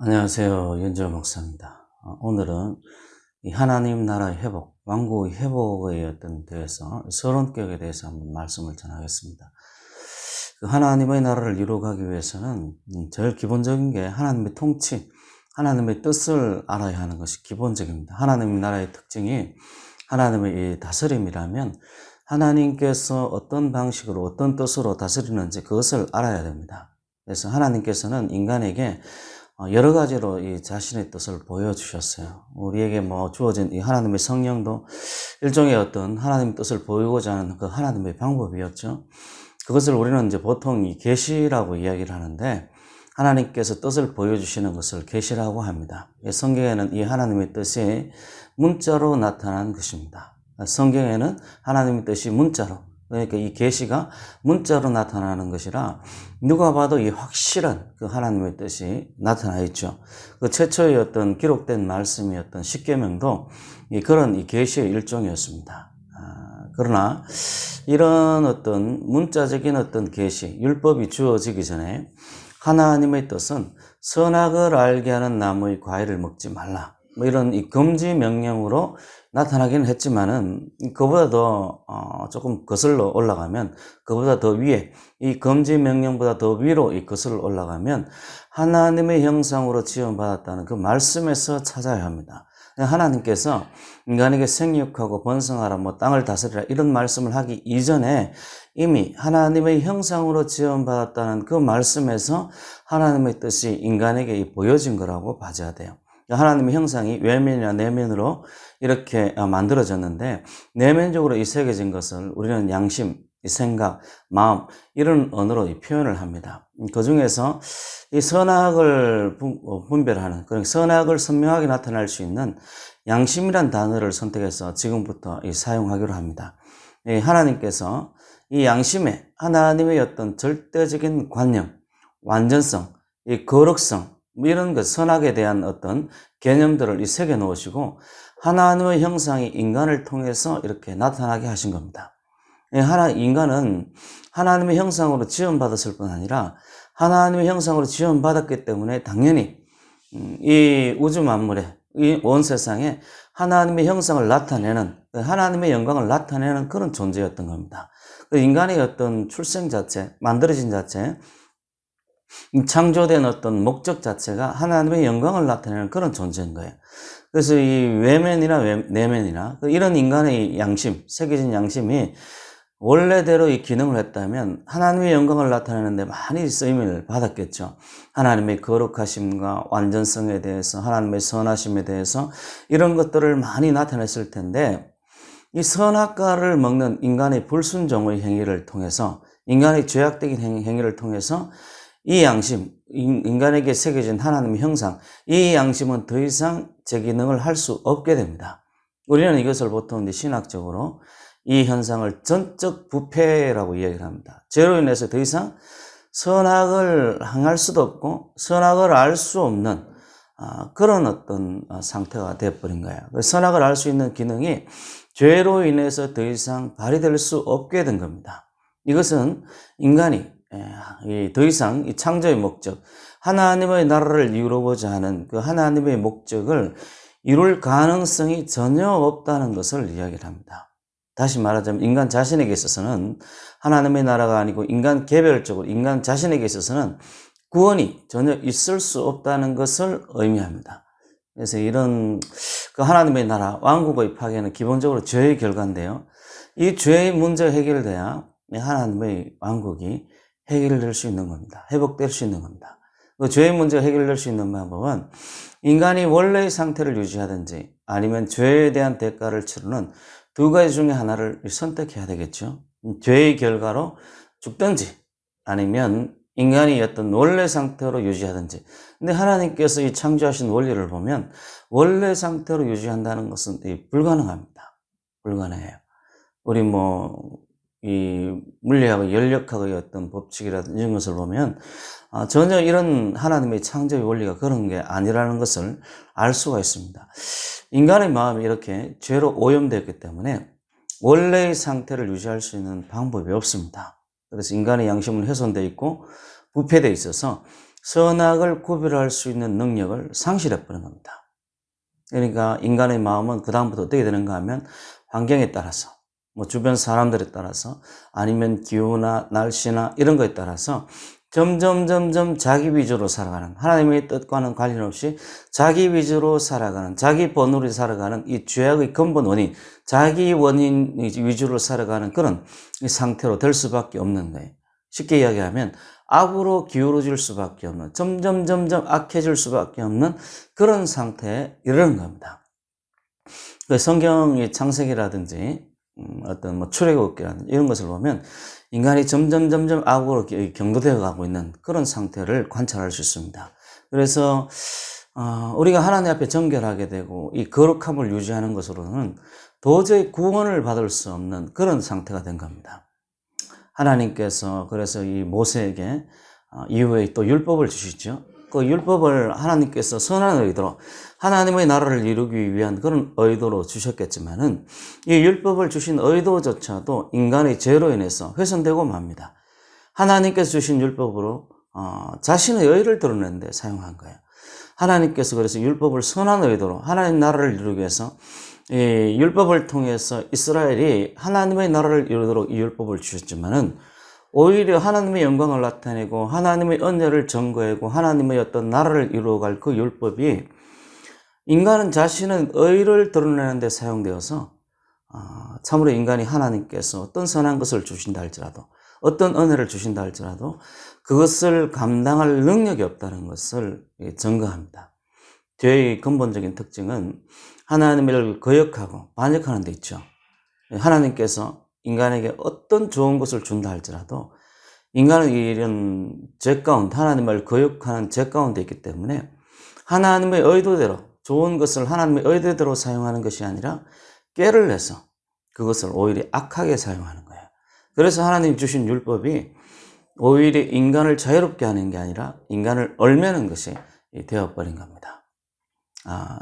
안녕하세요. 연재 목사입니다. 오늘은 이 하나님 나라의 회복, 왕국의 회복에 대해서 서론격에 대해서 한번 말씀을 전하겠습니다. 그 하나님의 나라를 이루어가기 위해서는 제일 기본적인 게 하나님의 통치, 하나님의 뜻을 알아야 하는 것이 기본적입니다. 하나님의 나라의 특징이 하나님의 이 다스림이라면 하나님께서 어떤 방식으로 어떤 뜻으로 다스리는지 그것을 알아야 됩니다. 그래서 하나님께서는 인간에게 여러 가지로 이 자신의 뜻을 보여주셨어요. 우리에게 주어진 이 하나님의 성령도 일종의 어떤 하나님의 뜻을 보이고자 하는 그 하나님의 방법이었죠. 그것을 우리는 이제 보통 이 계시라고 이야기를 하는데, 하나님께서 뜻을 보여주시는 것을 계시라고 합니다. 성경에는 이 하나님의 뜻이 문자로 나타난 것입니다. 성경에는 하나님의 뜻이 문자로, 그러니까 이 계시가 문자로 나타나는 것이라 누가 봐도 이 확실한 그 하나님의 뜻이 나타나 있죠. 그 최초의 어떤 기록된 말씀이었던 십계명도 그런 이 계시의 일종이었습니다. 그러나 이런 어떤 문자적인 어떤 계시, 율법이 주어지기 전에 하나님의 뜻은 선악을 알게 하는 나무의 과일을 먹지 말라, 이런 이 금지 명령으로 나타나긴 했지만은, 그보다 더 조금 거슬러 올라가면, 그보다 더 위에, 이 금지 명령보다 더 위로 이 거슬러 올라가면 하나님의 형상으로 지음받았다는 그 말씀에서 찾아야 합니다. 하나님께서 인간에게 생육하고 번성하라, 땅을 다스리라, 이런 말씀을 하기 이전에 이미 하나님의 형상으로 지음받았다는 그 말씀에서 하나님의 뜻이 인간에게 보여진 거라고 봐야 돼요. 하나님의 형상이 외면이나 내면으로 이렇게 만들어졌는데, 내면적으로 이 새겨진 것을 우리는 양심, 생각, 마음, 이런 언어로 표현을 합니다. 그 중에서 이 선악을 분별하는, 그러니까 선악을 선명하게 나타낼 수 있는 양심이란 단어를 선택해서 지금부터 사용하기로 합니다. 하나님께서 이 양심에 하나님의 어떤 절대적인 관념, 완전성, 이 거룩성, 이런 것, 선악에 대한 어떤 개념들을 새겨 놓으시고 하나님의 형상이 인간을 통해서 이렇게 나타나게 하신 겁니다. 인간은 하나님의 형상으로 지음받았을 뿐 아니라 하나님의 형상으로 지음받았기 때문에 당연히 이 우주 만물에, 이 온 세상에 하나님의 형상을 나타내는, 하나님의 영광을 나타내는 그런 존재였던 겁니다. 인간의 어떤 출생 자체, 만들어진 자체, 창조된 어떤 목적 자체가 하나님의 영광을 나타내는 그런 존재인 거예요. 그래서 이 외면이나 내면이나 이런 인간의 양심, 새겨진 양심이 원래대로 이 기능을 했다면 하나님의 영광을 나타내는데 많이 쓰임을 받았겠죠. 하나님의 거룩하심과 완전성에 대해서, 하나님의 선하심에 대해서 이런 것들을 많이 나타냈을 텐데, 이 선악과를 먹는 인간의 불순종의 행위를 통해서, 인간의 죄악된 행위를 통해서 이 양심, 인간에게 새겨진 하나님의 형상, 이 양심은 더 이상 제 기능을 할 수 없게 됩니다. 우리는 이것을 보통 신학적으로 이 현상을 전적 부패라고 이야기를 합니다. 죄로 인해서 더 이상 선악을 행할 수도 없고 선악을 알 수 없는 그런 어떤 상태가 되어버린 거예요. 선악을 알 수 있는 기능이 죄로 인해서 더 이상 발휘될 수 없게 된 겁니다. 이것은 인간이 더 이상 이 창조의 목적, 하나님의 나라를 이루고자 하는 그 하나님의 목적을 이룰 가능성이 전혀 없다는 것을 이야기를 합니다. 다시 말하자면 인간 자신에게 있어서는 하나님의 나라가 아니고 인간 개별적으로 인간 자신에게 있어서는 구원이 전혀 있을 수 없다는 것을 의미합니다. 그래서 이런 그 하나님의 나라, 왕국의 파괴는 기본적으로 죄의 결과인데요. 이 죄의 문제가 해결돼야 하나님의 왕국이 해결될 수 있는 겁니다. 회복될 수 있는 겁니다. 그 죄의 문제가 해결될 수 있는 방법은 인간이 원래의 상태를 유지하든지 아니면 죄에 대한 대가를 치르는 두 가지 중에 하나를 선택해야 되겠죠. 죄의 결과로 죽든지 아니면 인간이 어떤 원래 상태로 유지하든지. 근데 하나님께서 이 창조하신 원리를 보면 원래 상태로 유지한다는 것은 불가능합니다. 불가능해요. 우리 이 물리학의 연력학의 어떤 법칙이라든지 이런 것을 보면 전혀 이런 하나님의 창조의 원리가 그런 게 아니라는 것을 알 수가 있습니다. 인간의 마음이 이렇게 죄로 오염되었기 때문에 원래의 상태를 유지할 수 있는 방법이 없습니다. 그래서 인간의 양심은 훼손되어 있고 부패되어 있어서 선악을 구별할 수 있는 능력을 상실해버린 겁니다. 그러니까 인간의 마음은 그 다음부터 어떻게 되는가 하면 환경에 따라서, 뭐 주변 사람들에 따라서, 아니면 기후나 날씨나 이런 거에 따라서 점점 자기 위주로 살아가는, 하나님의 뜻과는 관련 없이 자기 위주로 살아가는, 자기 본으로 살아가는 이 죄악의 근본 원인, 자기 원인 위주로 살아가는 그런 상태로 될 수밖에 없는 거예요. 쉽게 이야기하면 악으로 기울어질 수밖에 없는, 점점 악해질 수밖에 없는 그런 상태에 이르는 겁니다. 성경의 창세기라든지 어떤 뭐 출애굽기라든지 이런 것을 보면 인간이 점점 악으로 경도되어 가고 있는 그런 상태를 관찰할 수 있습니다. 그래서 우리가 하나님 앞에 정결하게 되고 이 거룩함을 유지하는 것으로는 도저히 구원을 받을 수 없는 그런 상태가 된 겁니다. 하나님께서 그래서 이 모세에게 이후에 또 율법을 주시죠. 그 율법을 하나님께서 선한 의도로 하나님의 나라를 이루기 위한 그런 의도로 주셨겠지만은 이 율법을 주신 의도조차도 인간의 죄로 인해서 훼손되고 맙니다. 하나님께서 주신 율법으로 자신의 의를 드러내는 데 사용한 거예요. 하나님께서 그래서 율법을 선한 의도로 하나님 나라를 이루기 위해서 이 율법을 통해서 이스라엘이 하나님의 나라를 이루도록 이 율법을 주셨지만은 오히려 하나님의 영광을 나타내고 하나님의 은혜를 증거하고 하나님의 어떤 나라를 이루어갈 그 율법이 인간은 자신의 의를 드러내는 데 사용되어서 참으로 인간이 하나님께서 어떤 선한 것을 주신다 할지라도 어떤 은혜를 주신다 할지라도 그것을 감당할 능력이 없다는 것을 증거합니다. 죄의 근본적인 특징은 하나님을 거역하고 반역하는 데 있죠. 하나님께서 인간에게 어떤 좋은 것을 준다 할지라도 인간은 이런 죄 가운데, 하나님을 거역하는 죄 가운데 있기 때문에 하나님의 의도대로 좋은 것을 하나님의 의도대로 사용하는 것이 아니라 꾀를 내서 그것을 오히려 악하게 사용하는 거예요. 그래서 하나님 주신 율법이 오히려 인간을 자유롭게 하는 게 아니라 인간을 얽매는 것이 되어버린 겁니다.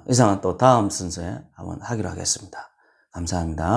이상은 또 다음 순서에 한번 하기로 하겠습니다. 감사합니다.